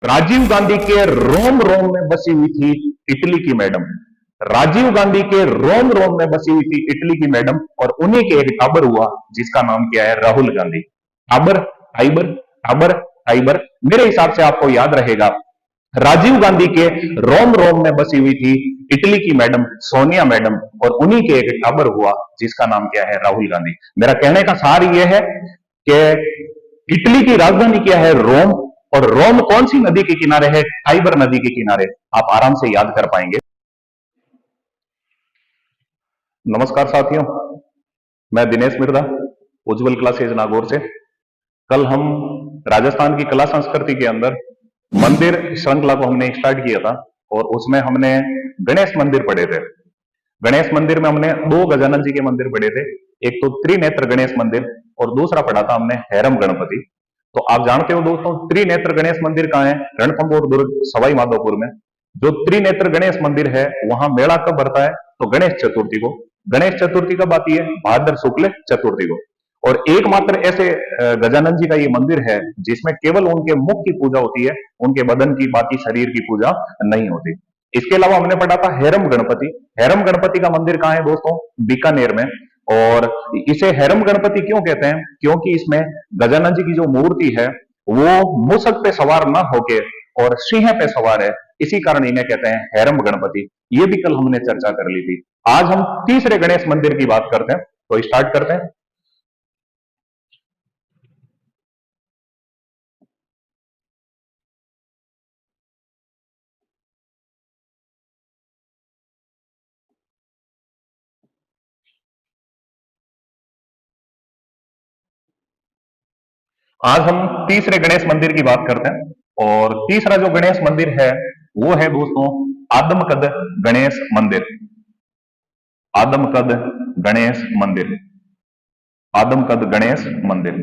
राजीव गांधी के रोम रोम में बसी हुई थी इटली की मैडम। राजीव गांधी के रोम रोम में बसी हुई थी इटली की मैडम, और उन्हीं के एक टाबर हुआ जिसका नाम क्या है, राहुल गांधी। टाबर टाइबर टाबर टाइबर, मेरे हिसाब से आपको याद रहेगा। राजीव गांधी के रोम रोम में बसी हुई थी इटली की मैडम सोनिया मैडम, और उन्हीं के एक टाबर हुआ जिसका नाम क्या है, राहुल गांधी। मेरा कहने का सार यह है कि इटली की राजधानी क्या है, रोम। और रोम कौन सी नदी के किनारे है, टाइबर नदी के किनारे। आप आराम से याद कर पाएंगे। नमस्कार साथियों, मैं दिनेश मिर्धा, उज्जवल क्लासेज नागौर से। कल हम राजस्थान की कला संस्कृति के अंदर मंदिर श्रृंखला को हमने स्टार्ट किया था, और उसमें हमने गणेश मंदिर पढ़े थे। गणेश मंदिर में हमने दो गजानन जी के मंदिर पढ़े थे, एक तो त्रिनेत्र गणेश मंदिर और दूसरा पढ़ा था हमने हैरम गणपति। तो आप जानते हो दोस्तों, त्रिनेत्र गणेश मंदिर कहाँ है, रणथंभौर दुर्ग सवाई माधोपुर में। जो त्रिनेत्र गणेश मंदिर है वहां मेला कब भरता है, तो गणेश चतुर्थी को। गणेश चतुर्थी कब आती है, भाद्र शुक्ल चतुर्थी को। और एकमात्र ऐसे गजानन जी का ये मंदिर है जिसमें केवल उनके मुख की पूजा होती है, उनके बदन की, बाकी शरीर की पूजा नहीं होती। इसके अलावा हमने पढ़ा था हैरम गणपति। हैरम गणपति का मंदिर कहाँ है दोस्तों, बीकानेर में। और इसे हैरम गणपति क्यों कहते हैं, क्योंकि इसमें गजानन जी की जो मूर्ति है वो मूषक पे सवार ना होके और सिंह पे सवार है, इसी कारण इन्हें कहते हैं हैरम गणपति। ये भी कल हमने चर्चा कर ली थी। आज हम तीसरे गणेश मंदिर की बात करते हैं, तो स्टार्ट करते हैं। आज हम तीसरे गणेश मंदिर की बात करते हैं, और तीसरा जो गणेश मंदिर है वो है दोस्तों आदमकद गणेश मंदिर। आदमकद गणेश मंदिर, आदमकद गणेश मंदिर।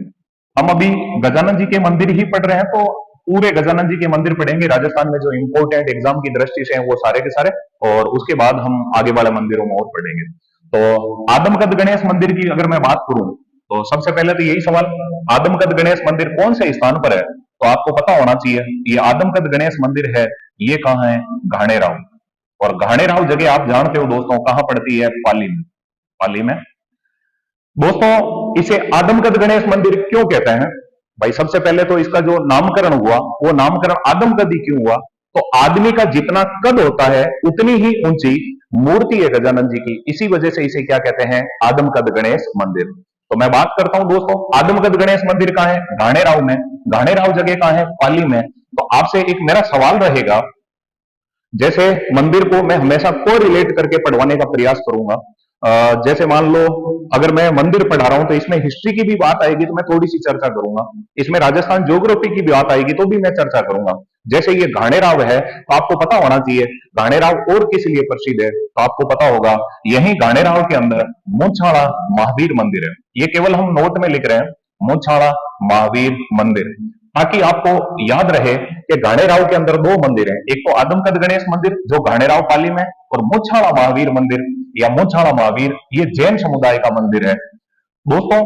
हम अभी गजानन जी के मंदिर ही पढ़ रहे हैं, तो पूरे गजानन जी के मंदिर पढ़ेंगे राजस्थान में जो इंपोर्टेंट एग्जाम की दृष्टि से हैं वो सारे के सारे, और उसके बाद हम आगे वाले मंदिरों में और पढ़ेंगे। तो आदमकद गणेश मंदिर की अगर मैं बात करूं, तो सबसे पहले तो यही सवाल, आदमकद गणेश मंदिर कौन से स्थान पर है, तो आपको पता होना चाहिए ये आदमकद गणेश मंदिर है, ये कहाँ है, घाणेराव। और घाणेराव जगह आप जानते हो दोस्तों कहां पड़ती है, पाली में। पाली में दोस्तों इसे आदमकद गणेश मंदिर क्यों कहते हैं भाई। सबसे पहले तो इसका जो नामकरण हुआ वो नामकरण आदमकद ही क्यों हुआ, तो आदमी का जितना कद होता है उतनी ही ऊंची मूर्ति है गजानन जी की, इसी वजह से इसे क्या कहते हैं, आदमकद गणेश मंदिर। तो मैं बात करता हूं दोस्तों, आदमकद गणेश मंदिर कहां है, घाणेराव में। घाणेराव जगह कहां है, पाली में। तो आपसे एक मेरा सवाल रहेगा, जैसे मंदिर को मैं हमेशा को रिलेट करके पढ़वाने का प्रयास करूंगा। जैसे मान लो अगर मैं मंदिर पढ़ा रहा हूं तो इसमें हिस्ट्री की भी बात आएगी तो मैं थोड़ी सी चर्चा करूंगा, इसमें राजस्थान ज्योग्राफी की भी बात आएगी तो भी मैं चर्चा करूंगा। जैसे ये घाणेराव है तो आपको पता होना चाहिए घाणेराव और किस लिए प्रसिद्ध है, तो आपको पता होगा यही घाणेराव के अंदर मूछाड़ा महावीर मंदिर है। ये केवल हम नोट में लिख रहे हैं, मूछाड़ा महावीर मंदिर, ताकि आपको याद रहे कि घाणेराव के अंदर दो मंदिर हैं, एक तो आदमकद गणेश मंदिर जो घाणेराव पाली में, और मूछाड़ा महावीर मंदिर या मूछाड़ा महावीर ये जैन समुदाय का मंदिर है। दोस्तों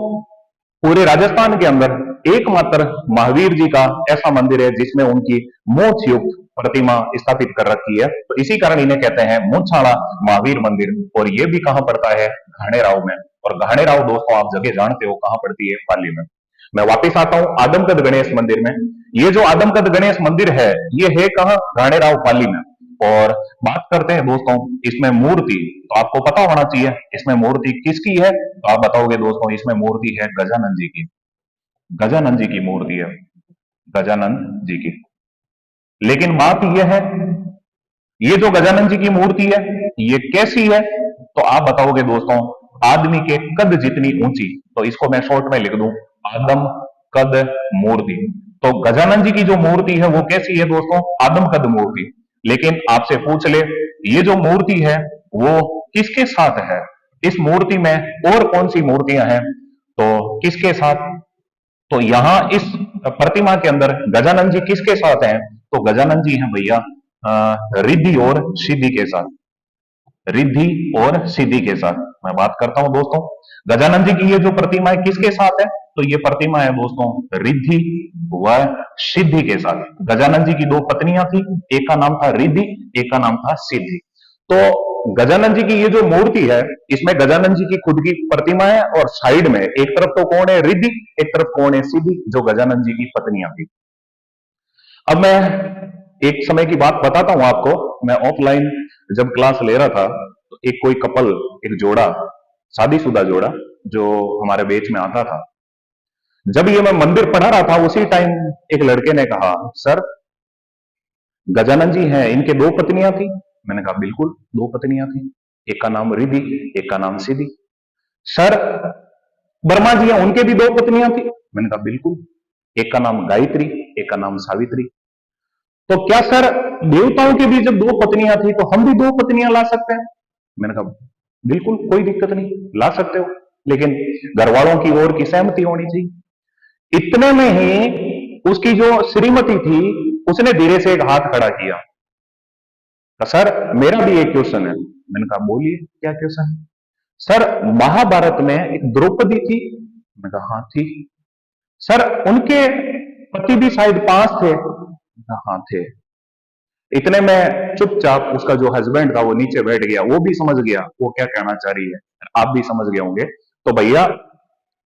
पूरे राजस्थान के अंदर एकमात्र महावीर जी का ऐसा मंदिर है जिसमें उनकी मोक्ष युक्त प्रतिमा स्थापित कर रखी है, तो इसी कारण इन्हें कहते हैं मूछाड़ा महावीर मंदिर। और ये भी कहां पड़ता है, घाणेराव में। और घाणेराव दोस्तों आप जगह जानते हो कहां पड़ती है, पाली में। मैं वापस आता हूं आदमकद गणेश मंदिर में। ये जो आदमकद गणेश मंदिर है ये है कहां, घाणेराव पाली में। और बात करते हैं दोस्तों इसमें मूर्ति, तो आपको पता होना चाहिए इसमें मूर्ति किसकी है, तो आप बताओगे दोस्तों इसमें मूर्ति है गजानन जी की। गजानन जी की मूर्ति है, गजानन जी की। लेकिन बात यह है ये जो गजानन जी की मूर्ति है ये कैसी है, तो आप बताओगे दोस्तों आदमी के कद जितनी ऊंची। तो इसको मैं शॉर्ट में लिख दूं, आदम कद मूर्ति। तो गजानन जी की जो मूर्ति है वो कैसी है दोस्तों, आदम कद मूर्ति। लेकिन आपसे पूछ ले ये जो मूर्ति है वो किसके साथ है, इस मूर्ति में और कौन सी मूर्तियां हैं, तो किसके साथ, तो यहां इस प्रतिमा के अंदर गजानन जी किसके साथ हैं, तो गजानन जी हैं भैया रिद्धि और सिद्धि के साथ। रिद्धि और सिद्धि के साथ। मैं बात करता हूं दोस्तों, गजानन जी की ये जो प्रतिमा है किसके साथ है, तो ये प्रतिमा है दोस्तों रिद्धि व सिद्धि के साथ। गजानन जी की दो पत्नियां थी, एक का नाम था रिद्धि, एक का नाम था सिद्धि। तो गजानन जी की ये जो मूर्ति है, इसमें गजानन जी की खुद की प्रतिमा है और साइड में एक तरफ तो कौन है रिद्धि, एक तरफ कौन है सिद्धि, जो गजानन जी की पत्नियां थी। अब मैं एक समय की बात बताता हूं आपको। मैं ऑफलाइन जब क्लास ले रहा था तो एक कोई कपल, एक जोड़ा, शादीशुदा जोड़ा जो हमारे बेच में आता था, जब ये मैं मंदिर पढ़ा रहा था उसी टाइम एक लड़के ने कहा, सर गजानन जी हैं, इनके दो पत्नियां थी। मैंने कहा बिल्कुल दो पत्नियां थी, एक का नाम रिद्धि, एक का नाम सिद्धि। सर वर्मा जी हैं, उनके भी दो पत्नियां थी। मैंने कहा बिल्कुल, एक का नाम गायत्री, एक का नाम सावित्री। तो क्या सर देवताओं के भी जब दो पत्नियां थी तो हम भी दो पत्नियां ला सकते हैं? मैंने कहा बिल्कुल कोई दिक्कत नहीं, ला सकते हो, लेकिन घर वालों की ओर की सहमति होनी चाहिए। इतने में ही उसकी जो श्रीमती थी उसने धीरे से एक हाथ खड़ा किया, कहा सर मेरा भी एक क्वेश्चन है। मैंने कहा बोलिए क्या क्वेश्चन है? सर महाभारत में एक द्रौपदी थी। मैंने कहा हाँ थी। सर उनके पति भी शायद पांच थे। हाँ थे। इतने में चुपचाप उसका जो हस्बैंड था वो नीचे बैठ गया, वो भी समझ गया वो क्या कहना चाह रही है, आप भी समझ गए होंगे। तो भैया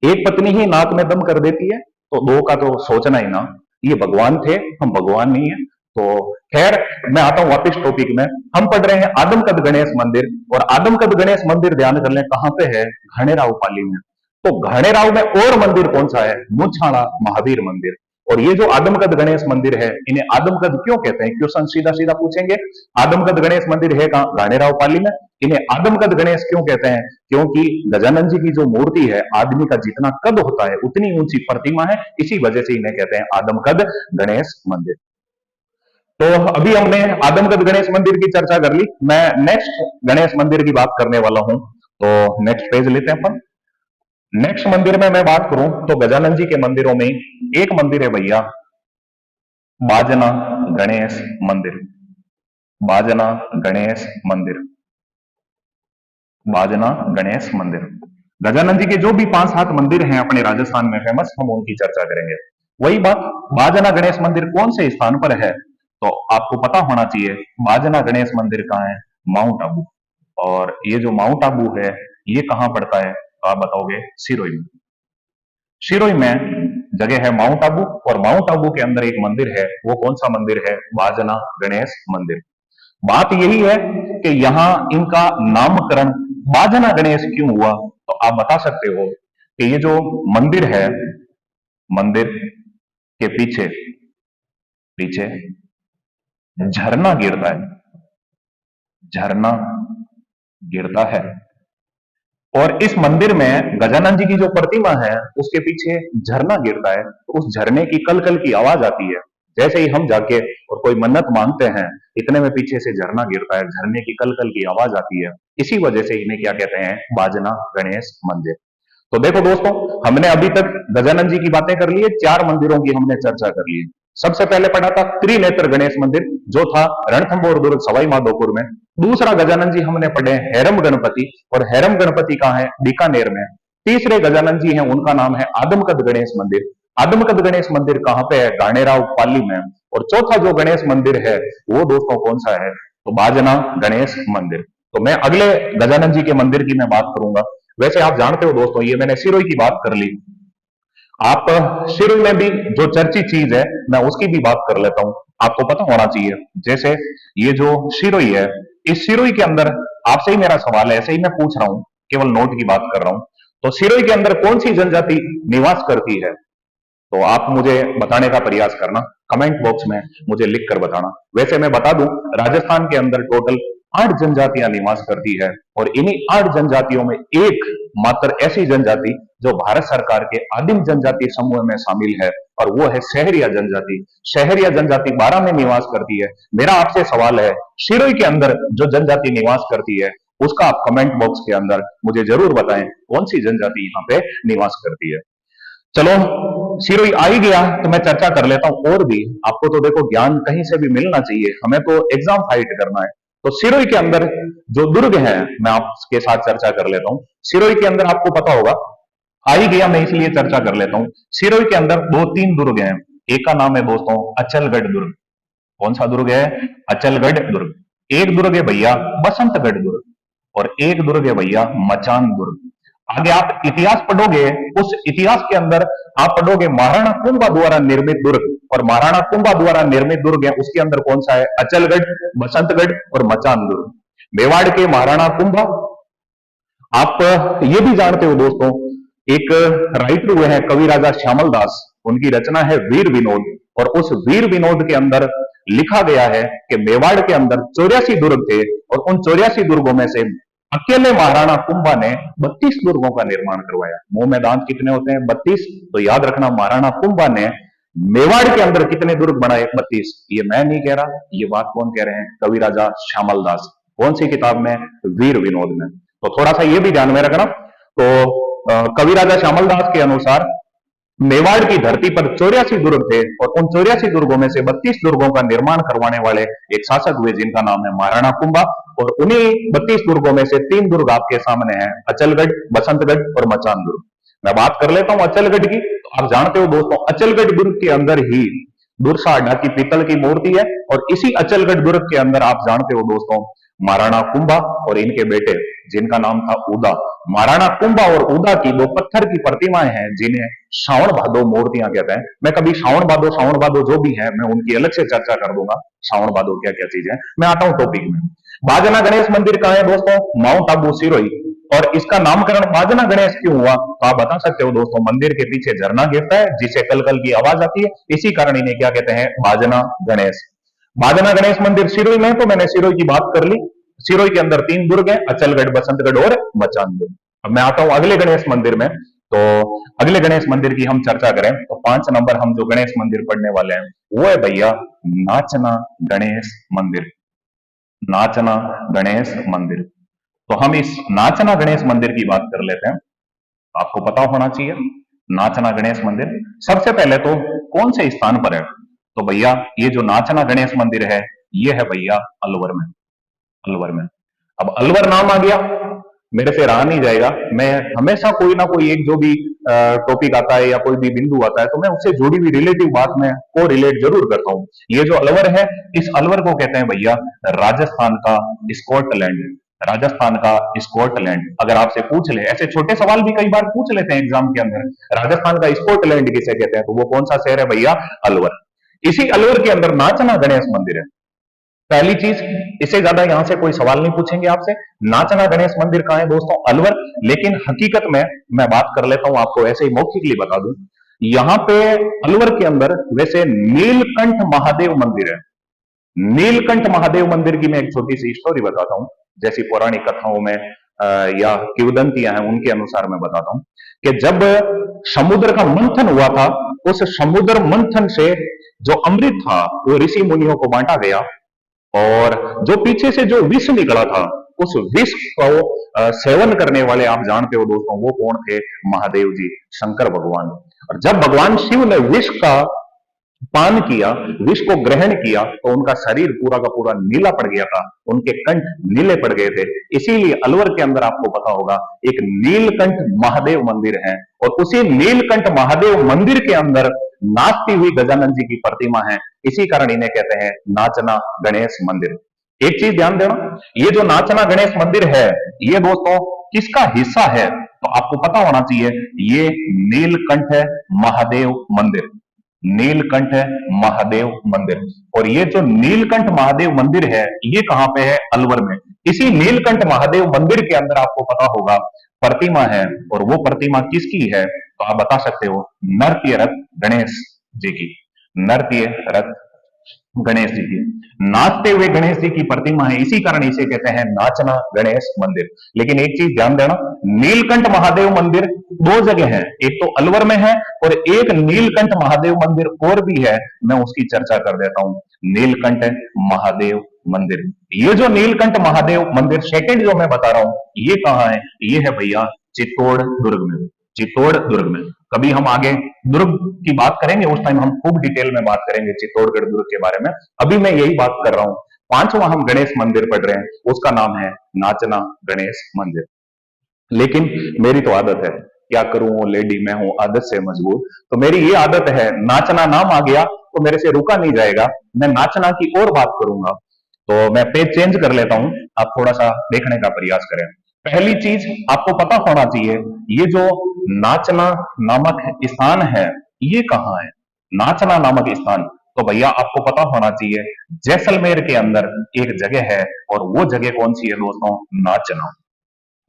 एक पत्नी ही नाक में दम कर देती है, तो दो का तो सोचना ही ना। ये भगवान थे, हम भगवान नहीं है। तो खैर मैं आता हूं वापिस टॉपिक में। हम पढ़ रहे हैं आदमकद गणेश मंदिर, और आदमकद गणेश मंदिर ध्यान कर लें कहां पे है, घाणेराव पाली में। तो घाणेराव में और मंदिर कौन सा है, मुछाड़ा महावीर मंदिर। और ये जो आदमकद गणेश मंदिर है, इन्हें आदमकद क्यों कहते हैं, क्वेश्चन सीधा सीधा पूछेंगे। आदमकद गणेश मंदिर है कहां, घाणेराव पाली में। इन्हें आदमकद गणेश क्यों कहते हैं, क्योंकि गजानन जी की जो मूर्ति है, आदमी का जितना कद होता है उतनी ऊंची प्रतिमा है, इसी वजह से इन्हें कहते हैं आदमकद गणेश मंदिर। तो अभी हमने आदमकद गणेश मंदिर की चर्चा कर ली, मैं नेक्स्ट गणेश मंदिर की बात करने वाला हूं। तो नेक्स्ट पेज लेते हैं अपन। नेक्स्ट मंदिर में मैं बात करूं तो गजानन जी के मंदिरों में एक मंदिर है भैया, बाजना गणेश मंदिर। बाजना गणेश मंदिर, बाजना गणेश मंदिर। गजानन जी के जो भी 5-7 मंदिर हैं अपने राजस्थान में फेमस, हम उनकी चर्चा करेंगे। वही बात, बाजना गणेश मंदिर कौन से स्थान पर है, तो आपको पता होना चाहिए बाजना गणेश मंदिर कहाँ है, माउंट आबू। और ये जो माउंट आबू है ये कहां पड़ता है, तो आप बताओगे सिरोही में। सिरोही में जगह है माउंट आबू, और माउंट आबू के अंदर एक मंदिर है, वो कौन सा मंदिर है, बाजना गणेश मंदिर। बात यही है कि यहां इनका नामकरण बाजना गणेश क्यों हुआ, तो आप बता सकते हो कि ये जो मंदिर है, मंदिर के पीछे पीछे झरना गिरता है, झरना गिरता है। और इस मंदिर में गजानन जी की जो प्रतिमा है उसके पीछे झरना गिरता है, तो उस झरने की कल कल की आवाज आती है। जैसे ही हम जाके और कोई मन्नत मांगते हैं, इतने में पीछे से झरना गिरता है, झरने की कल कल की आवाज आती है। इसी वजह से इन्हें क्या कहते हैं, बाजना गणेश मंदिर। तो देखो दोस्तों, हमने अभी तक गजानन जी की बातें कर ली है, 4 मंदिरों की हमने चर्चा कर ली है। सबसे पहले पढ़ा था त्रिनेत्र गणेश मंदिर, जो था रणथंभौर दुर्ग सवाई माधोपुर में। दूसरा गजानन जी हमने पढ़े हेरम गणपति, और हेरम गणपति कहाँ है, बीकानेर में। तीसरे गजानन जी हैं, उनका नाम है आदमकद गणेश मंदिर। आदमकद गणेश मंदिर कहां पे है, गाणेराव पाली में। और चौथा जो गणेश मंदिर है वो दोस्तों कौन सा है, तो बाजना गणेश मंदिर। तो मैं अगले गजानन जी के मंदिर की मैं बात करूंगा। वैसे आप जानते हो दोस्तों, ये मैंने सिरोही की बात कर ली, आप सिरोही में भी जो चर्चित चीज है मैं उसकी भी बात कर लेता हूं। आपको पता होना चाहिए, जैसे ये जो सिरोही है, इस सिरोही के अंदर आपसे ही मेरा सवाल है, ऐसे ही मैं पूछ रहा हूं, केवल नोट की बात कर रहा हूं। तो सिरोही के अंदर कौन सी जनजाति निवास करती है, तो आप मुझे बताने का प्रयास करना, कमेंट बॉक्स में मुझे लिख कर बताना। वैसे मैं बता दूं, राजस्थान के अंदर टोटल 8 जनजातियां निवास करती है, और इन्हीं 8 जनजातियों में एक मात्र ऐसी जनजाति जो भारत सरकार के आदिम जनजाति समूह में शामिल है, और वो है शहरिया जनजाति। शहरिया जनजाति 12 में निवास करती है। मेरा आपसे सवाल है, सिरोही के अंदर जो जनजाति निवास करती है उसका आप कमेंट बॉक्स के अंदर मुझे जरूर बताएं, कौन सी जनजाति यहाँ पे निवास करती है। चलो सिरोही आ ही गया तो मैं चर्चा कर लेता हूं और भी। आपको तो देखो ज्ञान कहीं से भी मिलना चाहिए, हमें तो एग्जाम फाइट करना है। तो सिरोही के अंदर जो दुर्ग है, मैं आपके साथ चर्चा कर लेता हूं। सिरोही के अंदर आपको पता होगा, आ ही गया मैं इसलिए चर्चा कर लेता हूं। सिरोही के अंदर दो तीन दुर्ग हैं। एक का नाम है दोस्तों अचलगढ़ दुर्ग। कौन सा दुर्ग है? अचलगढ़ दुर्ग। एक दुर्ग है भैया बसंतगढ़ दुर्ग, और एक दुर्ग है भैया मचान दुर्ग। आगे आप इतिहास पढ़ोगे, उस इतिहास के अंदर आप पढ़ोगे महाराणा कुंभा द्वारा निर्मित दुर्ग, और महाराणा कुंभा द्वारा निर्मित दुर्ग है उसके अंदर कौन सा है? अचलगढ़, बसंतगढ़ और मचान दुर्ग। मेवाड़ के महाराणा कुंभा, आप ये भी जानते हो दोस्तों, एक राइटर हुए हैं कवि राजा श्यामल दास, उनकी रचना है वीर विनोद, और उस वीर विनोद के अंदर लिखा गया है कि मेवाड़ के अंदर 84 दुर्ग थे, और उन 84 दुर्गों में से अकेले महाराणा कुंभा ने 32 दुर्गों का निर्माण करवाया। मुंह में दांत कितने होते हैं? 32। तो याद रखना, महाराणा कुंभा ने मेवाड़ के अंदर कितने दुर्ग बनाए? 32। ये मैं नहीं कह रहा, ये बात कौन कह रहे हैं? कवि राजा श्यामल दास। कौन सी किताब में? वीर विनोद में। तो थोड़ा सा ये भी ध्यान में रखना। तो कवि राजा श्यामल दास के अनुसार मेवाड़ की धरती पर 84 दुर्ग थे, और उन 84 दुर्गों में से 32 दुर्गों का निर्माण करवाने वाले एक शासक हुए जिनका नाम है महाराणा कुंभा। और उन्हीं 32 दुर्गों में से 3 दुर्ग आपके सामने हैं, अचलगढ़, बसंतगढ़ और मचान दुर्ग। मैं बात कर लेता हूं अचलगढ़ की। तो आप जानते हो दोस्तों, अचलगढ़ दुर्ग के अंदर ही दुर्साढ़ा की पीतल की मूर्ति है, और इसी अचलगढ़ दुर्ग के अंदर आप जानते हो दोस्तों, महाराणा कुंभा और इनके बेटे जिनका नाम था उदा, महाराणा कुंभा और उदा की दो पत्थर की प्रतिमाएं हैं जिन्हें श्रावण भादो मूर्तियां कहते हैं। मैं कभी श्रावण भादो जो भी है मैं उनकी अलग से चर्चा कर दूंगा, श्रावण भादो क्या क्या चीज है। मैं आता हूं टॉपिक में। बाजना गणेश मंदिर कहां है दोस्तों? माउंट आबू सिरोही। और इसका नामकरण बाजना गणेश क्यों हुआ? तो आप बता सकते हो दोस्तों, मंदिर के पीछे झरना गिरता है जिसे कल कल की आवाज आती है, इसी कारण इन्हें क्या कहते हैं? बाजना गणेश। बाजना गणेश मंदिर सिरोही में, तो मैंने सिरोही की बात कर ली। सिरोही के अंदर 3 दुर्ग हैं, अचलगढ़, बसंतगढ़ और मचान दुर्ग। अब मैं आता हूं अगले गणेश मंदिर में। तो अगले गणेश मंदिर की हम चर्चा करें तो 5 नंबर हम जो गणेश मंदिर पढ़ने वाले हैं वो है भैया नाचना गणेश मंदिर। नाचना गणेश मंदिर। तो हम इस नाचना गणेश मंदिर की बात कर लेते हैं। आपको पता होना चाहिए नाचना गणेश मंदिर सबसे पहले तो कौन से स्थान पर है? तो भैया ये जो नाचना गणेश मंदिर है ये है भैया अलवर में। अलवर में। अब अलवर नाम आ गया, मेरे से रहा नहीं जाएगा, मैं हमेशा कोई ना कोई एक जो भी टॉपिक आता है या कोई भी बिंदु आता है तो मैं उससे जुड़ी हुई रिलेटिव बात में को रिलेट जरूर करता हूं। ये जो अलवर है, इस अलवर को कहते हैं भैया राजस्थान का स्कॉटलैंड। राजस्थान का स्कॉटलैंड। अगर आपसे पूछ ले, ऐसे छोटे सवाल भी कई बार पूछ लेते हैं एग्जाम के अंदर, राजस्थान का स्कॉटलैंड किसे कहते हैं, तो वो कौन सा शहर है भैया? अलवर। इसी अलवर के अंदर नाचना गणेश मंदिर है। पहली चीज, इससे ज्यादा यहां से कोई सवाल नहीं पूछेंगे आपसे। नाचना गणेश मंदिर कहां है दोस्तों? अलवर। लेकिन हकीकत में मैं बात कर लेता हूं, आपको ऐसे ही मौखिकली बता दूं, यहां पे अलवर के अंदर वैसे नीलकंठ महादेव मंदिर है। नीलकंठ महादेव मंदिर की मैं एक छोटी सी स्टोरी बताता हूं, जैसी पौराणिक कथाओं में या किंवदंतियां हैं उनके अनुसार मैं बताता हूं कि जब समुद्र का मंथन हुआ था, उस समुद्र मंथन से जो अमृत था वो ऋषि मुनियों को बांटा गया, और जो पीछे से जो विष निकला था उस विष को सेवन करने वाले आप जानते हो दोस्तों वो कौन थे? महादेव जी, शंकर भगवान। और जब भगवान शिव ने विष का पान किया, विष को ग्रहण किया, तो उनका शरीर पूरा का पूरा नीला पड़ गया था, उनके कंठ नीले पड़ गए थे। इसीलिए अलवर के अंदर आपको पता होगा एक नीलकंठ महादेव मंदिर है, और उसी नीलकंठ महादेव मंदिर के अंदर नाचती हुई गजानन जी की प्रतिमा है। इसी कारण इन्हें कहते हैं नाचना गणेश मंदिर। एक चीज ध्यान देना, ये जो नाचना गणेश मंदिर है ये दोस्तों किसका हिस्सा है? तो आपको पता होना चाहिए ये नीलकंठ महादेव मंदिर। नीलकंठ महादेव मंदिर। और ये जो नीलकंठ महादेव मंदिर है ये कहां पे है? अलवर में। इसी नीलकंठ महादेव मंदिर के अंदर आपको पता होगा प्रतिमा है, और वो प्रतिमा किसकी है? तो आप बता सकते हो नृत्य रथ गणेश जी की। नृत्य रथ गणेश जी की, नाचते हुए गणेश जी की प्रतिमा है, इसी कारण इसे कहते हैं नाचना गणेश मंदिर। लेकिन एक चीज ध्यान देना, नीलकंठ महादेव मंदिर 2 जगह है, एक तो अलवर में है और एक नीलकंठ महादेव मंदिर और भी है, मैं उसकी चर्चा कर देता हूं। नीलकंठ महादेव मंदिर, ये जो नीलकंठ महादेव मंदिर सेकंड जो मैं बता रहा हूं ये कहां है? ये है भैया चित्तौड़ दुर्ग में। चित्तौड़ दुर्ग में। कभी हम आगे दुर्ग की बात करेंगे उस टाइम हम खूब डिटेल में बात करेंगे चित्तौड़गढ़ दुर्ग के बारे में। अभी मैं यही बात कर रहा हूं पांचवा हम गणेश मंदिर पढ़ रहे हैं, उसका नाम है नाचना गणेश मंदिर। लेकिन मेरी तो आदत है, क्या करूं, वो लेडी मैं हूं आदत से मजबूर, तो मेरी ये आदत है, नाचना नाम आ गया तो मेरे से रुका नहीं जाएगा, मैं नाचना की और बात करूंगा। तो मैं पेज चेंज कर लेता हूं, आप थोड़ा सा देखने का प्रयास करें। पहली चीज आपको पता होना चाहिए, ये जो नाचना नामक स्थान है, ये कहाँ है? नाचना नामक स्थान, तो भैया आपको पता होना चाहिए जैसलमेर के अंदर एक जगह है, और वो जगह कौन सी है दोस्तों? नाचना।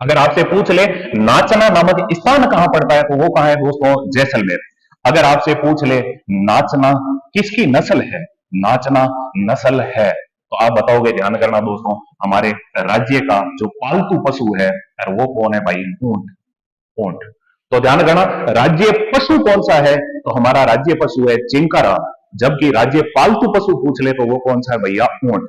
अगर आपसे पूछ ले नाचना नामक स्थान कहां पड़ता है, तो वो कहां है दोस्तों? जैसलमेर। अगर आपसे पूछ ले नाचना किसकी नस्ल है, नाचना नस्ल है, तो आप बताओगे, ध्यान करना दोस्तों, हमारे राज्य का जो पालतू पशु है, और वो कौन है भाई? ऊंट। ऊंट। तो ध्यान करना, राज्य पशु कौन सा है? तो हमारा राज्य पशु है चिंकारा। जबकि राज्य पालतू पशु पूछ ले तो वो कौन सा है भैया? ऊंट।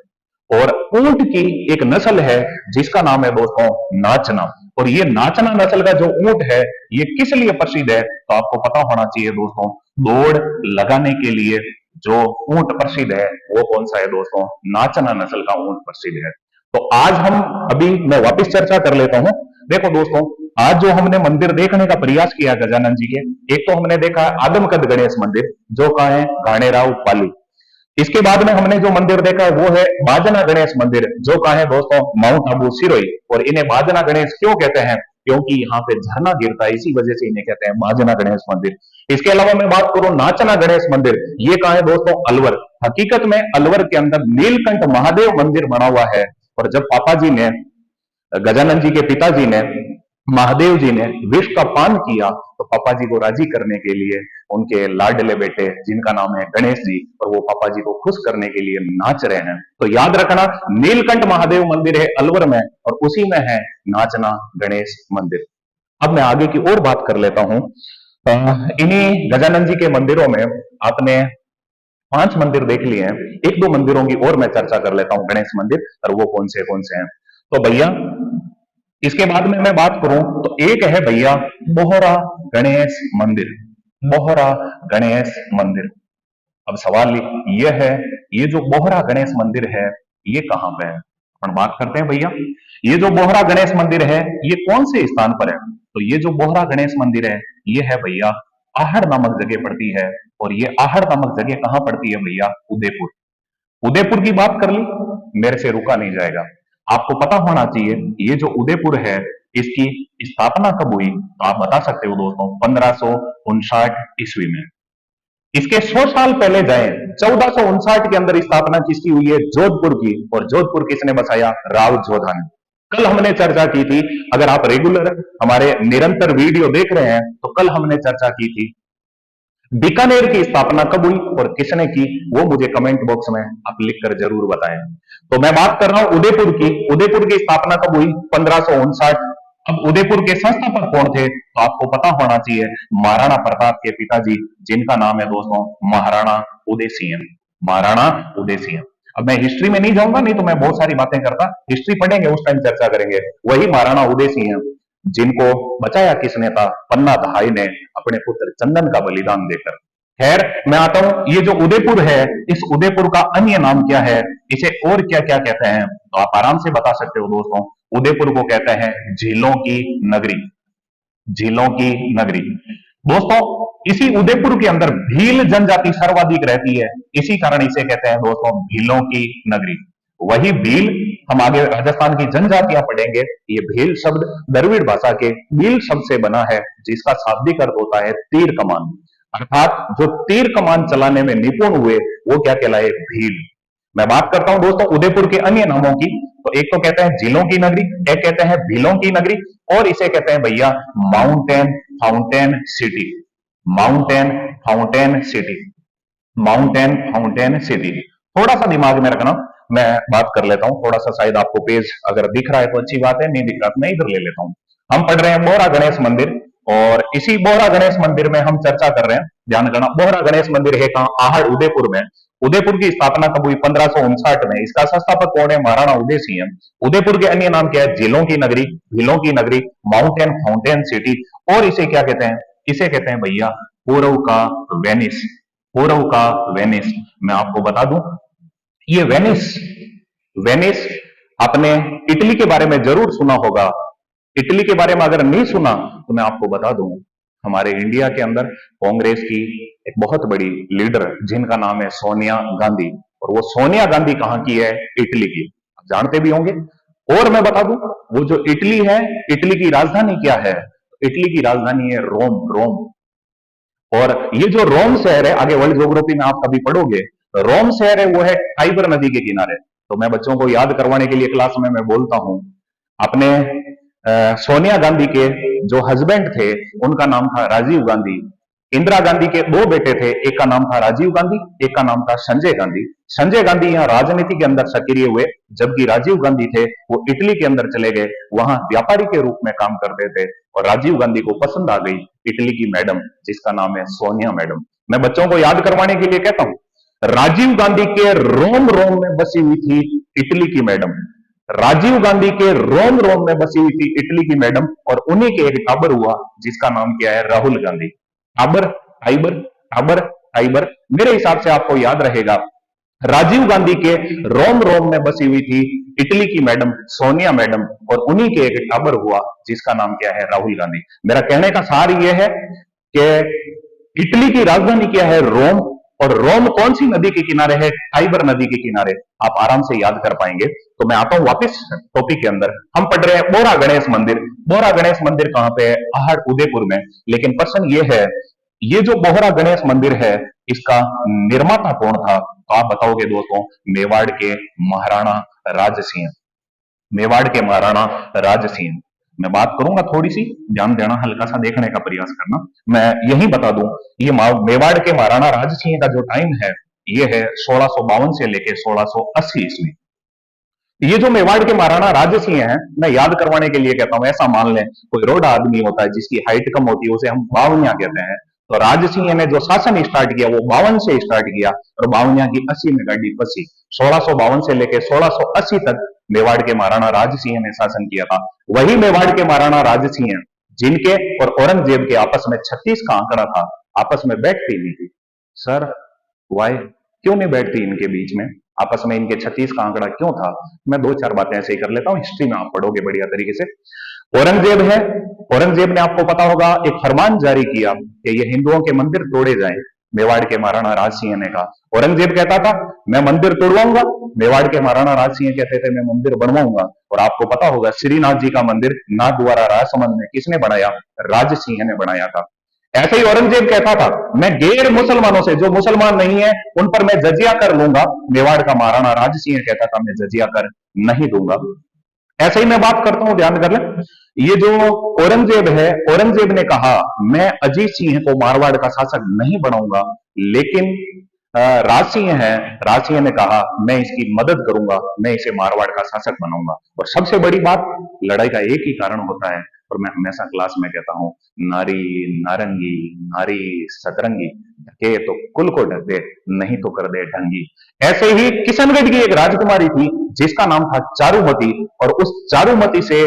और ऊंट की एक नस्ल है जिसका नाम है दोस्तों नाचना। और ये नाचना नस्ल का जो ऊंट है, ये किस लिए प्रसिद्ध है? तो आपको पता होना चाहिए दोस्तों, दौड़ लगाने के लिए जो ऊंट प्रसिद्ध है, वो कौन सा है दोस्तों? नाचना नस्ल का ऊंट प्रसिद्ध है। तो आज हम, अभी मैं वापस चर्चा कर लेता हूं। देखो दोस्तों, आज जो हमने मंदिर देखने का प्रयास किया गजानन जी के, एक तो हमने देखा आदमकद गणेश मंदिर, जो कहा है घाणेराव पाली। इसके बाद में हमने जो मंदिर देखा है वो है बाजना गणेश मंदिर, जो कहा है दोस्तों? माउंट आबू सिरोही। और इन्हें बाजना गणेश क्यों कहते हैं? क्योंकि यहाँ पे झरना गिरता है, इसी वजह से इन्हें कहते हैं बाजना गणेश मंदिर। इसके अलावा मैं बात करूं नाचना गणेश मंदिर, ये कहा है दोस्तों? अलवर। हकीकत में अलवर के अंदर नीलकंठ महादेव मंदिर बना हुआ है। और जब पापा जी ने, गजानन जी के पिताजी ने, महादेव जी ने विष का पान किया, तो पापा जी को राजी करने के लिए उनके लाडले बेटे जिनका नाम है गणेश जी, और वो पापा जी को खुश करने के लिए नाच रहे हैं। तो याद रखना, नीलकंठ महादेव मंदिर है अलवर में, और उसी में है नाचना गणेश मंदिर। अब मैं आगे की और बात कर लेता हूं। इन्हीं गजानन जी के मंदिरों में आपने 5 मंदिर देख लिए हैं, एक दो मंदिरों की और मैं चर्चा कर लेता हूं गणेश मंदिर, और वो कौन से हैं। तो भैया इसके बाद में मैं बात करूं तो एक है भैया बोहरा गणेश मंदिर। बोहरा गणेश मंदिर। अब सवाल ये है, ये जो बोहरा गणेश मंदिर है, ये कहां पे है? अपन बात करते हैं भैया, ये जो बोहरा गणेश मंदिर है, ये कौन से स्थान पर है? तो ये जो बोहरा गणेश मंदिर है, ये है भैया आहड़ नामक जगह पड़ती है। और ये आहड़ नामक जगह कहां पड़ती है भैया? उदयपुर। उदयपुर की बात कर ली, मेरे से रुका नहीं जाएगा। आपको पता होना चाहिए, ये जो उदयपुर है, इसकी स्थापना कब हुई? तो आप बता सकते हो दोस्तों, 1559 ईस्वी में। इसके 100 साल पहले जाएं, 1459 के अंदर स्थापना किसकी हुई है? जोधपुर की। और जोधपुर किसने बसाया? राव जोधा ने। कल हमने चर्चा की थी, अगर आप रेगुलर हमारे निरंतर वीडियो देख रहे हैं, तो कल हमने चर्चा की थी बीकानेर की स्थापना कब हुई और किसने की, वो मुझे कमेंट बॉक्स में आप लिखकर जरूर बताएं। तो मैं बात कर रहा हूं उदयपुर की। उदयपुर की स्थापना कब हुई? 1559। अब उदयपुर के संस्थापक कौन थे? तो आपको पता होना चाहिए, महाराणा प्रताप के पिताजी, जिनका नाम है दोस्तों महाराणा उदय सिंह। महाराणा उदय सिंह। अब मैं हिस्ट्री में नहीं जाऊंगा, नहीं तो मैं बहुत सारी बातें करता, हिस्ट्री पढ़ेंगे उस टाइम चर्चा करेंगे। वही महाराणा उदय सिंह जिनको बचाया किसने था? पन्ना धाई ने, अपने पुत्र चंदन का बलिदान देकर। खैर, मैं आता हूं, ये जो उदयपुर है, इस उदयपुर का अन्य नाम क्या है? इसे और क्या क्या कहते हैं? तो आप आराम से बता सकते हो दोस्तों। उदयपुर को कहते हैं झीलों की नगरी। झीलों की नगरी। दोस्तों, इसी उदयपुर के अंदर भील जनजाति सर्वाधिक रहती है, इसी कारण इसे कहते हैं दोस्तों भीलों की नगरी। वही भील, हम आगे राजस्थान की जनजातियां पढ़ेंगे। ये भील शब्द द्रविड़ भाषा के भील शब्द से बना है, जिसका शाब्दिक अर्थ होता है तीर कमान। अर्थात जो तीर कमान चलाने में निपुण हुए, वो क्या कहलाए? भील। मैं बात करता हूं दोस्तों उदयपुर के अन्य नामों की। तो एक तो कहते हैं झीलों की नगरी, एक कहते हैं भीलों की नगरी, और इसे कहते हैं भैया mountain fountain city. Mountain fountain city. Mountain fountain city. थोड़ा सा दिमाग में रखना, मैं बात कर लेता हूं थोड़ा सा, शायद आपको पेज अगर दिख रहा है तो अच्छी बात है, नहीं दिख रहा तो मैं इधर ले लेता हूं। हम पढ़ रहे हैं बोहरा गणेश मंदिर, और इसी बोहरा गणेश मंदिर में हम चर्चा कर रहे हैं। ध्यान करना, बोहरा गणेश मंदिर है कहां? आहड़ उदयपुर में। उदयपुर की स्थापना कब हुई? 1559 में। इसका संस्थापक कौन है? महाराणा उदय सिंह। उदयपुर के अन्य नाम क्या है? झीलों की नगरी, भीलों की नगरी, माउंटेन फाउंटेन सिटी, और इसे क्या कहते हैं? इसे कहते हैं भैया पूर्व का वेनिस। पूर्व का वेनिस। मैं आपको बता दूं, ये वेनिस वेनिस, आपने इटली के बारे में जरूर सुना होगा। इटली के बारे में अगर नहीं सुना तो मैं आपको बता दूं, हमारे इंडिया के अंदर कांग्रेस की एक बहुत बड़ी लीडर जिनका नाम है सोनिया गांधी, और वो सोनिया गांधी कहां की है? इटली की। आप जानते भी होंगे। और मैं बता दूं, वो जो इटली है, इटली की राजधानी क्या है? इटली की राजधानी है रोम। रोम। और ये जो रोम शहर है, आगे वर्ल्ड ज्योग्राफी में आप कभी पढ़ोगे, रोम शहर है वो है टाइबर नदी के किनारे। तो मैं बच्चों को याद करवाने के लिए क्लास में मैं बोलता हूं, अपने सोनिया गांधी के जो हस्बैंड थे उनका नाम था राजीव गांधी। इंदिरा गांधी के दो बेटे थे, एक का नाम था राजीव गांधी, एक का नाम था संजय गांधी। संजय गांधी यहाँ राजनीति के अंदर सक्रिय हुए, जबकि राजीव गांधी थे वो इटली के अंदर चले गए, वहां व्यापारी के रूप में काम करते थे। और राजीव गांधी को पसंद आ गई इटली की मैडम जिसका नाम है सोनिया मैडम। मैं बच्चों को याद करवाने के लिए कहता हूं, राजीव गांधी के रोम रोम में बसी हुई थी इटली की मैडम। राजीव गांधी के रोम रोम में बसी हुई थी इटली की मैडम, और उन्हीं के एक टाबर हुआ जिसका नाम क्या है? राहुल गांधी। टाबर, टाइबर, टाबर, टाइबर। मेरे हिसाब से आपको याद रहेगा, राजीव गांधी के रोम रोम में बसी हुई थी इटली की मैडम सोनिया मैडम, और उन्हीं के एक टाबर हुआ जिसका नाम क्या है? राहुल गांधी। मेरा कहने का सार यह है कि इटली की राजधानी क्या है? रोम। और रोम कौन सी नदी के किनारे है? टाइबर नदी के किनारे। आप आराम से याद कर पाएंगे। तो मैं आता हूं वापस टॉपिक के अंदर। हम पढ़ रहे हैं बोरा गणेश मंदिर। बोरा गणेश मंदिर कहां पे है? आहड़ उदयपुर में। लेकिन प्रश्न ये है, ये जो बोहरा गणेश मंदिर है, इसका निर्माता कौन था? तो आप बताओगे दोस्तों, मेवाड़ के महाराणा राज सिंह। मेवाड़ के महाराणा राज सिंह। मैं बात करूंगा थोड़ी सी, ध्यान देना, हल्का सा देखने का प्रयास करना। मैं यही बता दूं, ये मेवाड़ के महाराणा राज सिंह का जो टाइम है, ये है 1652 से लेके 1680 ईस्वी। ये जो मेवाड़ के महाराणा राज सिंह हैं, मैं याद करवाने के लिए कहता हूं, ऐसा मान लें कोई रोड आदमी होता है जिसकी हाइट कम होती है, उसे हम बावनिया कहते हैं। तो राज सिंह ने जो शासन स्टार्ट किया वो 52 से स्टार्ट किया, और बावनिया की 80 में गाड़ी फंसी। 1652 से लेकर 1680 तक मेवाड़ के महाराणा राज सिंह ने शासन किया था। वही मेवाड़ के महाराणा राज सिंह जिनके और औरंगजेब के आपस में 36 का आंकड़ा था, आपस में बैठती नहीं थी। सर वाई, क्यों नहीं बैठती इनके बीच में? आपस में इनके 36 का आंकड़ा क्यों था? मैं दो चार बातें ऐसे ही कर लेता हूं, हिस्ट्री में आप पढ़ोगे बढ़िया तरीके से। औरंगजेब है, औरंगजेब ने आपको पता होगा एक फरमान जारी किया कि ये हिंदुओं के मंदिर तोड़े जाएं। मेवाड़ के महाराणा राज सिंह ने कहा, औरंगजेब कहता था मैं मंदिर तोड़वाऊंगा, मेवाड़ के महाराणा राज सिंह कहते थे मैं मंदिर बनवाऊंगा। और आपको पता होगा श्रीनाथ जी का मंदिर नाथद्वारा राजसमंद में किसने बनाया? राज सिंह ने बनाया था। ऐसे ही औरंगजेब कहता था मैं गैर मुसलमानों से, जो मुसलमान नहीं है, उन पर मैं जजिया कर लूंगा। मेवाड़ का महाराणा राज सिंह कहता था मैं जजिया कर नहीं दूंगा। ऐसे ही मैं बात करता हूं, ध्यान कर लें। ये जो औरंगजेब है, औरंगजेब ने कहा मैं अजीत सिंह को मारवाड़ का शासक नहीं बनाऊंगा, लेकिन राज सिंह है, राज सिंह ने कहा मैं इसकी मदद करूंगा, मैं इसे मारवाड़ का शासक बनाऊंगा। और सबसे बड़ी बात, लड़ाई का एक ही कारण होता है, और मैं हमेशा क्लास में कहता हूं, नारी नारंगी नारी सतरंगी, ढके तो कुल को ढक दे, नहीं तो कर दे ढंगी। ऐसे ही किशनगढ़ की एक राजकुमारी थी जिसका नाम था चारुमती, और उस चारुमती से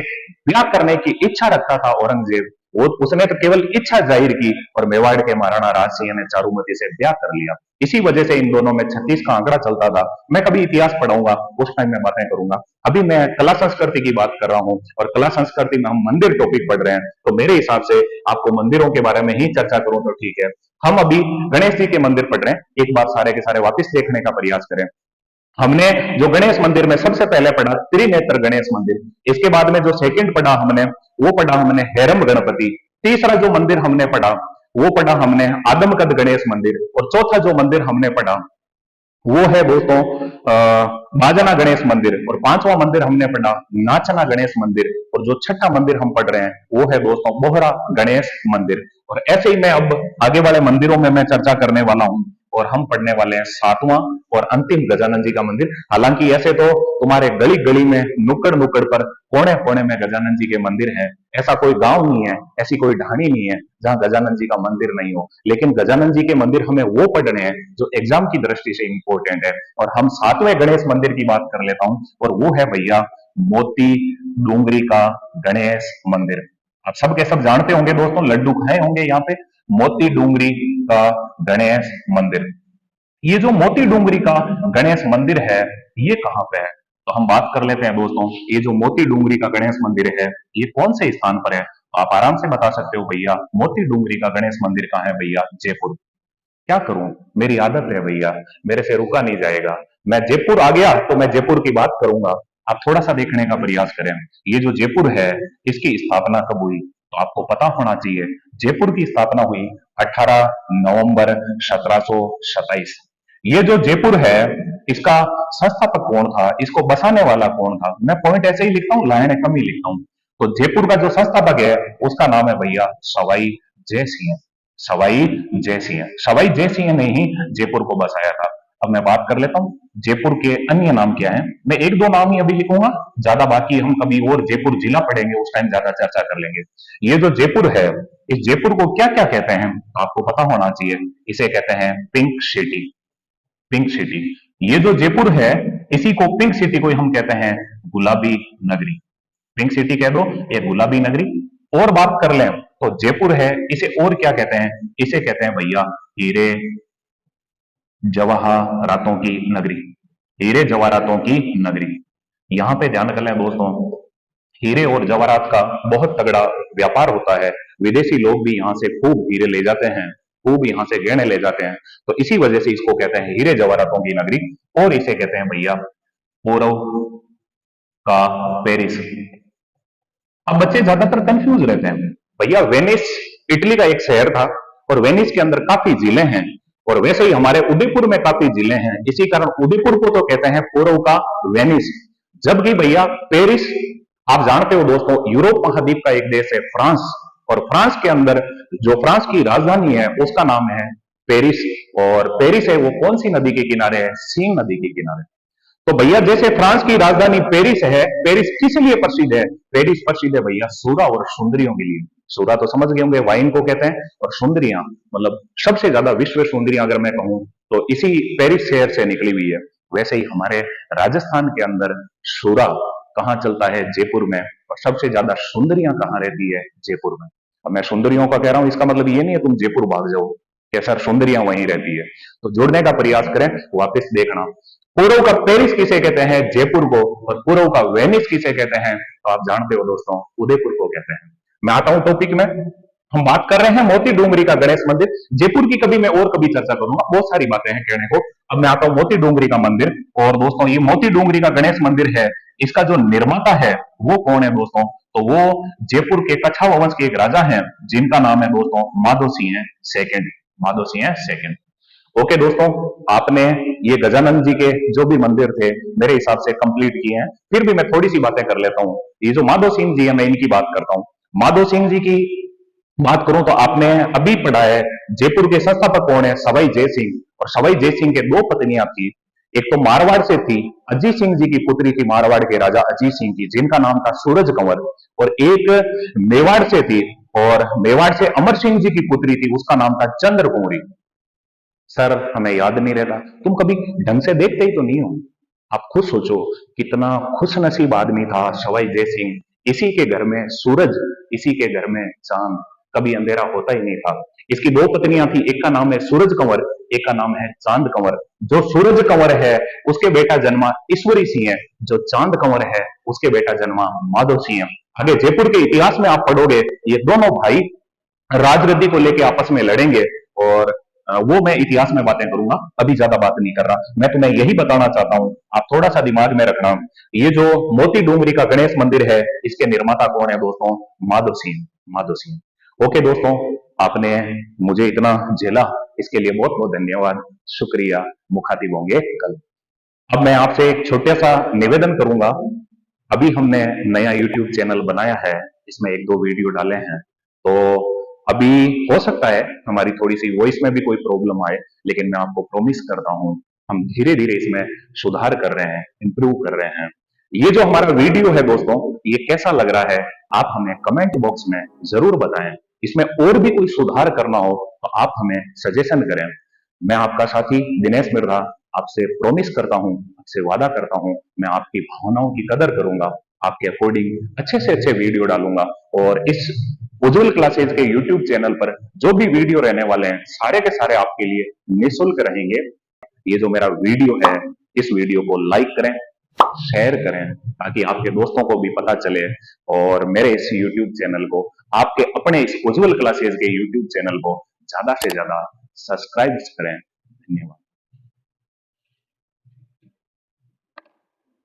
ब्याह करने की इच्छा रखता था औरंगजेब। वो उसने तो केवल इच्छा जाहिर की, और मेवाड़ के महाराणा राज सिंह ने चारुमती से ब्याह कर लिया। इसी वजह से इन दोनों में 36 का आंकड़ा चलता था। मैं कभी इतिहास पढ़ाऊंगा उस टाइम में बातें करूंगा। अभी मैं कला संस्कृति की बात कर रहा हूं, और कला संस्कृति में हम मंदिर टॉपिक पढ़ रहे हैं, तो मेरे हिसाब से आपको मंदिरों के बारे में ही चर्चा करूं तो ठीक है। हम अभी गणेश जी के मंदिर पढ़ रहे हैं, एक बार सारे के सारे वापस देखने का प्रयास करें। हमने जो गणेश मंदिर में सबसे पहले पढ़ा त्रिनेत्र गणेश मंदिर, इसके बाद में जो सेकंड पढ़ा हमने, वो पढ़ा हमने हेरम गणपति। तीसरा जो मंदिर हमने पढ़ा वो पढ़ा हमने आदमकद गणेश मंदिर, और चौथा जो मंदिर हमने पढ़ा वो है दोस्तों बाजना गणेश मंदिर, और पांचवा मंदिर हमने पढ़ा नाचना गणेश मंदिर, और जो छठा मंदिर हम पढ़ रहे हैं वो है दोस्तों बोहरा गणेश मंदिर। और ऐसे ही मैं अब आगे वाले मंदिरों में मैं चर्चा करने वाला हूं, और हम पढ़ने वाले हैं सातवां और अंतिम गजानन जी का मंदिर। हालांकि ऐसे तो तुम्हारे गली गली में नुक्कड़ नुक्कड़ पर कोने कोने में गजानन जी के मंदिर हैं, ऐसा कोई गांव नहीं है, ऐसी कोई ढाणी नहीं है जहां गजानन जी का मंदिर नहीं हो। लेकिन गजानन जी के मंदिर हमें वो पढ़ने हैं जो एग्जाम की दृष्टि से इंपॉर्टेंट है। और हम सातवें गणेश मंदिर की बात कर लेता हूं, और वो है भैया मोती डूंगरी का गणेश मंदिर। आप सब के सब जानते होंगे दोस्तों, लड्डू खाए होंगे यहाँ पे। मोती डूंगरी का गणेश मंदिर, ये जो मोती डूंगरी का गणेश मंदिर है ये कहां पे है? तो हम बात कर लेते हैं दोस्तों, ये जो मोती डूंगरी का गणेश मंदिर है, ये कौन से स्थान पर है? तो आप आराम से बता सकते हो भैया, मोती डूंगरी का गणेश मंदिर कहाँ है भैया? जयपुर। क्या करूं, मेरी आदत है भैया, मेरे से रुका नहीं जाएगा। मैं जयपुर आ गया तो मैं जयपुर की बात करूंगा। आप थोड़ा सा देखने का प्रयास करें, ये जो जयपुर है, इसकी स्थापना कब हुई? तो आपको पता होना चाहिए, जयपुर की स्थापना हुई 18 नवंबर 1727। ये जो जयपुर है, इसका संस्थापक कौन था, इसको बसाने वाला कौन था? मैं पॉइंट ऐसे ही लिखता हूँ, लाइन कम ही लिखता हूँ। तो जयपुर का जो संस्थापक है, उसका नाम है भैया सवाई जय सिंह। सवाई जय सिंह, सवाई जय सिंह ने ही जयपुर को बसाया था। अब मैं बात कर लेता हूँ जयपुर के अन्य नाम क्या है। मैं एक दो नाम ही अभी लिखूंगा, ज्यादा बाकी हम कभी और जयपुर जिला पढ़ेंगे, उस टाइम ज्यादा चर्चा कर लेंगे। ये जो जयपुर है, इस जयपुर को क्या क्या कहते हैं? आपको पता होना चाहिए, इसे कहते हैं पिंक सिटी। पिंक सिटी, ये जो जयपुर है, इसी को पिंक सिटी को हम कहते हैं गुलाबी नगरी। पिंक सिटी कह दो, ये गुलाबी नगरी। और बात कर लें तो जयपुर है, इसे और क्या कहते हैं? इसे कहते हैं भैया हीरे जवाहरातों की नगरी। हीरे जवाहरातों की नगरी। यहां पे ध्यान कर लें दोस्तों, हीरे और जवाहरात का बहुत तगड़ा व्यापार होता है। विदेशी लोग भी यहाँ से खूब हीरे ले जाते हैं, खूब यहाँ से गहने ले जाते हैं। तो इसी वजह से इसको कहते हैं हीरे जवाहरातों की नगरी। और इसे कहते हैं भैया पूर्व का पेरिस। अब बच्चे ज्यादातर कंफ्यूज रहते हैं, भैया वेनिस इटली का एक शहर था, और वेनिस के अंदर काफी जिले हैं, और वैसे ही हमारे उदयपुर में काफी जिले हैं, इसी कारण उदयपुर को तो कहते हैं पूर्व का वेनिस। जबकि भैया पेरिस, आप जानते हो दोस्तों, यूरोप महाद्वीप का एक देश है फ्रांस, और फ्रांस के अंदर जो फ्रांस की राजधानी है, उसका नाम है पेरिस। और पेरिस है वो कौन सी नदी के किनारे है? सीन नदी के किनारे। तो भैया जैसे फ्रांस की राजधानी पेरिस है, पेरिस किस लिए प्रसिद्ध है? पेरिस प्रसिद्ध है भैया सूरा और सुंदरियों के लिए। सूरा तो समझ गए होंगे, वाइन को कहते हैं, और सुंदरियां मतलब सबसे ज्यादा विश्व सुंदरियां अगर मैं कहूं तो इसी पेरिस शहर से निकली हुई है। वैसे ही हमारे राजस्थान के अंदर सूरा कहाँ चलता है? जयपुर में। और सबसे ज्यादा सुंदरियां कहाँ रहती है? जयपुर में। अब मैं सुंदरियों का कह रहा हूं, इसका मतलब ये नहीं है तुम जयपुर भाग जाओ कि सर सुंदरियां वहीं रहती है। तो जोड़ने का प्रयास करें, वापस देखना। पूर्व का पेरिस किसे कहते हैं? जयपुर को। और पूर्व का वेनिस किसे कहते हैं? तो आप जानते हो दोस्तों, उदयपुर को कहते हैं। मैं आता हूं टॉपिक में। हम बात कर रहे हैं मोती डूंगरी का गणेश मंदिर। जयपुर की कभी मैं और कभी चर्चा करूंगा, बहुत सारी बातें हैं कहने को। अब मैं आता हूं मोती डूंगरी का मंदिर। और दोस्तों ये मोती डूंगरी का गणेश मंदिर है, इसका जो निर्माता है वो कौन है दोस्तों? तो वो जयपुर के कछावा वंश के एक राजा हैं, जिनका नाम है दोस्तों Madho Singh second. Madho Singh second. Okay दोस्तों, आपने ये गजानन जी के जो भी मंदिर थे मेरे हिसाब से कंप्लीट किए हैं। फिर भी मैं थोड़ी सी बातें कर लेता हूं। ये जो माधो सिंह जी है, मैं इनकी बात करता हूं। माधो सिंह जी की बात करूं तो आपने अभी पढ़ा है जयपुर के संस्थापक कौन है? सवाई जय सिंह। और सवाई जय सिंह के दो पत्नियां थी, एक तो मारवाड़ से थी, अजीत सिंह जी की पुत्री थी मारवाड़ के राजा अजीत सिंह की, जिनका नाम था सूरज कंवर। और एक मेवाड़ से थी, और मेवाड़ से अमर सिंह जी की पुत्री थी, उसका नाम था चंद्र कुंवरी। सर हमें याद नहीं रहता, तुम कभी ढंग से देखते ही तो नहीं हो। आप खुद सोचो कितना खुश नसीब आदमी था सवाई जय सिंह। इसी के घर में सूरज, इसी के घर में चांद, कभी अंधेरा होता ही नहीं था। इसकी दो पत्नियां थी, एक का नाम है सूरज कंवर, एक का नाम है चांद कंवर। जो सूरज कंवर है उसके बेटा जन्मा ईश्वरी सिंह है, जो चांद कंवर है उसके बेटा जन्मा माधव सिंह। आगे जयपुर के इतिहास में आप पढ़ोगे, ये दोनों भाई राजगद्दी को लेकर आपस में लड़ेंगे, और वो मैं इतिहास में बातें करूंगा, अभी ज्यादा बात नहीं कर रहा। मैं तुम्हें यही बताना चाहता हूं, आप थोड़ा सा दिमाग में रखना। ये जो मोती डूंगरी का गणेश मंदिर है, इसके निर्माता कौन है दोस्तों? माधव सिंह। माधव सिंह। ओके दोस्तों, आपने मुझे इतना झेला, इसके लिए बहुत बहुत धन्यवाद, शुक्रिया। मुखातिब होंगे कल। अब मैं आपसे एक छोटा सा निवेदन करूंगा। अभी हमने नया यूट्यूब चैनल बनाया है, इसमें एक दो वीडियो डाले हैं, तो अभी हो सकता है हमारी थोड़ी सी वॉइस में भी कोई प्रॉब्लम आए, लेकिन मैं आपको प्रॉमिस करता हूं हम धीरे धीरे इसमें सुधार कर रहे हैं, इंप्रूव कर रहे हैं। ये जो हमारा वीडियो है दोस्तों, ये कैसा लग रहा है आप हमें कमेंट बॉक्स में जरूर बताएं। इसमें और भी कोई सुधार करना हो तो आप हमें सजेशन करें। मैं आपका साथी दिनेश मिर्धा आपसे प्रॉमिस करता हूं, आपसे वादा करता हूं, मैं आपकी भावनाओं की कदर करूंगा, आपके अकॉर्डिंग अच्छे से अच्छे वीडियो डालूंगा। और इस उज्जवल क्लासेज के यूट्यूब चैनल पर जो भी वीडियो रहने वाले हैं, सारे के सारे आपके लिए निःशुल्क रहेंगे। ये जो मेरा वीडियो है, इस वीडियो को लाइक करें, आप शेयर करें ताकि आपके दोस्तों को भी पता चले, और मेरे इस YouTube चैनल को, आपके अपने इस उज्जवल क्लासेस के YouTube चैनल को ज्यादा से ज्यादा सब्सक्राइब करें। धन्यवाद।